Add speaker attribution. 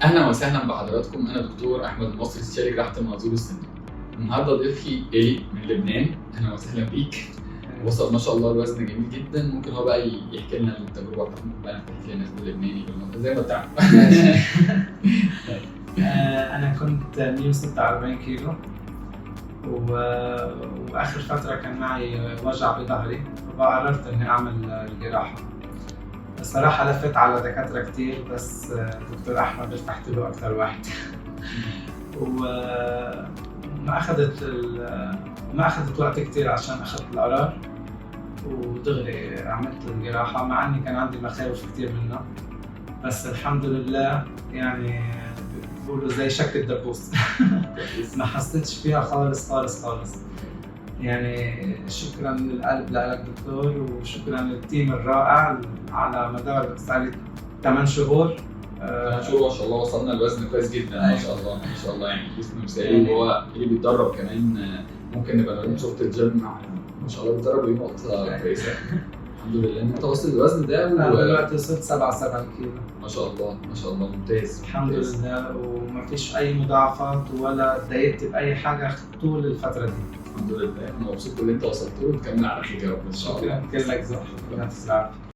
Speaker 1: اهلا وسهلا بحضراتكم. انا دكتور احمد المصري، استشاري جراحه المناظير السنيه. النهارده ضيفي إلي من لبنان. اهلا وسهلا بيك. وصل ما شاء الله الوزن جميل جدا. ممكن هو بقى يحكي لنا التجربه بتاعته، ممكن بقى نحكي للناس باللبناني بالمنطقه زي ما بتعمل.
Speaker 2: أنا كنت 146 كيلو وآخر فترة كان معي وجع بظهري، فقررت إني أعمل الجراحة. الصراحة لفت على دكاترة كتير، بس دكتور أحمد ارتحت له أكتر واحد. وما أخذت وقت كتير عشان أخذت القرار، ودغري عملت الجراحة، مع إني كان عندي مخاوف كتير منها، بس الحمد لله يعني بيقولوا زي شك الدبوس. ما حسيتش فيها خالص خالص خالص. يعني شكرا للقلب لك دكتور، وشكرا للتيم الرائع. على مدار صار 8 شهور.
Speaker 1: 8 شهور ما شاء الله وصلنا الوزن كويس جدا. ما شاء الله ما شاء الله، يعني جسم مثالي. وهو اللي بيتدرب كمان ممكن نبقى نقول صورة الجيم ما شاء الله بيتدرب، ودي نقطة كويسة. الحمد لله ان انت واصل الوزن ده.
Speaker 2: دلوقتي وصلت 77 كيلو.
Speaker 1: ما شاء الله ما شاء الله، ممتاز.
Speaker 2: الحمد لله، وما فيش اي مضاعفات ولا اتضايقت باي حاجه طول الفتره دي.
Speaker 1: الحمد لله، انا مبسوط باللي انت وصلت له، وتكمل على خير يا رب ان شاء الله.
Speaker 2: شكرا لك، ذوق. ربنا يسعدك.